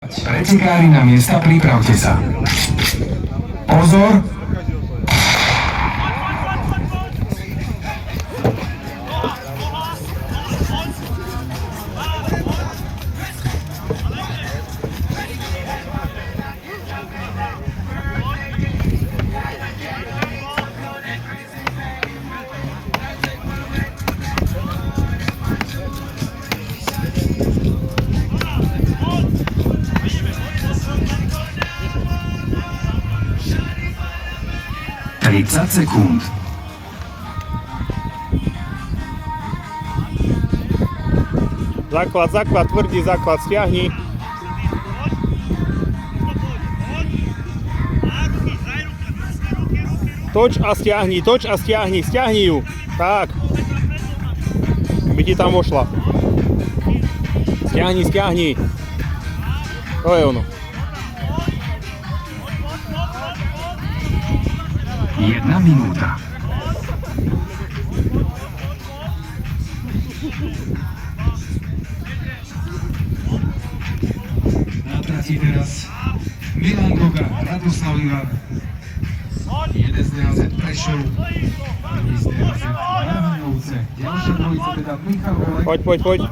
Pretekári na miesta, pripravte sa. Pozor! Sekúnd. Základ, tvrdý základ, stiahni. Toč a stiahni, stiahni ju. Tak. By ti tam vošla. Stiahni. To je ono. 1 minúta. Na trati teraz Milan Goga, Radoslav Ivan, 1 Prešov, 1 Márhaňovce, ďalšia dvojica teda Michal Olek. Poď.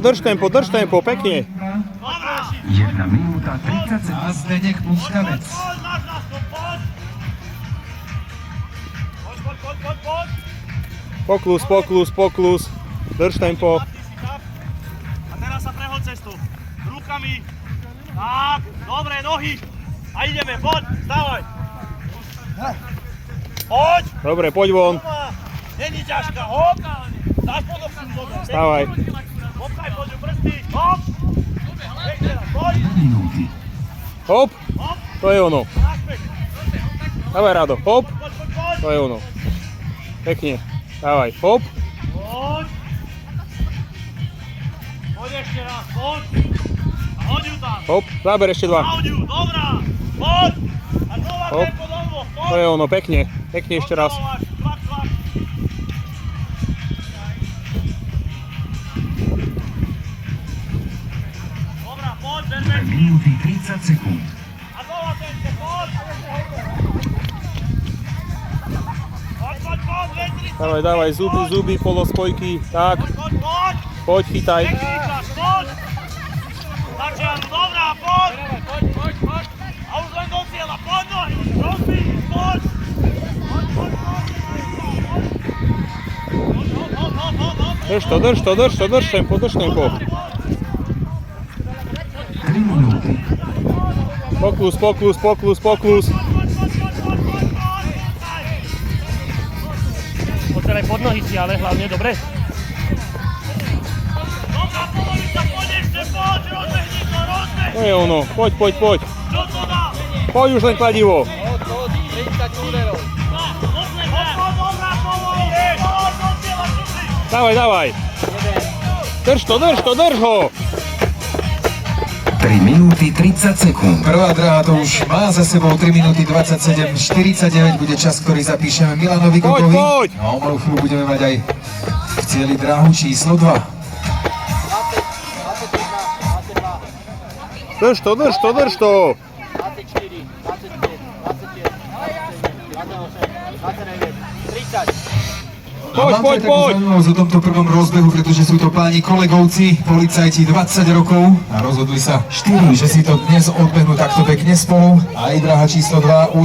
Drž tempo, pekne. 1 minúta 30 sekúnd. A Zdeněk Puskavec. Poklus. Drž tempo. A teraz sa prehod cestu. Rukami. Tak, dobre, nohy. A ideme, poď, stávaj. Poď. Dobre, poď von. Není ťažká, hop. Dáš podovku, dobre. Stávaj. Hopkaj, poď, prsty, hop. Hop, to je ono. Dávaj, Rado, hop. To je ono. Pekne, dávaj, hop. Poď ešte raz, poď. A hoď ju tam. Hop, záber ešte 2. Hoď ju, dobrá. Poď. A znova Hop. tempo do nôh, poď. To je ono, pekne ešte raz. Tvak. Dobrá, poď, berme. 2 minúty 30 sekúnd. A znova tempo, poď. Poď, Dávaj, zuby, polospojky, tak. Poď, chytaj. Poď. Takže, dobrá, poď. A už len do cieľa, poď nohy. Rozbíj, poď. Drž tempo. 3 minúty. Poklus. Poď pod nohy si, ale hlavne, dobre? Dobrá, polovica, poď ešte, poď, rozbehni to, rozbehni. To je ono, poď. Čo to dá? Poď už len kladivo. Poď, 30 úderov. Dobrá, poď, do cieľa, šupri. Dávaj. Drž ho. 3 minúty 30 sekúnd. Prvá dráha to už má za sebou 3 minúty 27:49. Bude čas, ktorý zapíšeme Milanovi Gogovi. Poď. A o malú chvíľu budeme mať aj v cieli dráhu číslo 2. Drž to. 24, 25, 27, 28, 29, 30. A mám aj takú zaujímavosť o tomto prvom rozbehu, pretože sú to páni kolegovci, policajti 20 rokov a rozhodli sa 4, že si to dnes odbehnú takto pekne spolu. Aj dráha číslo 2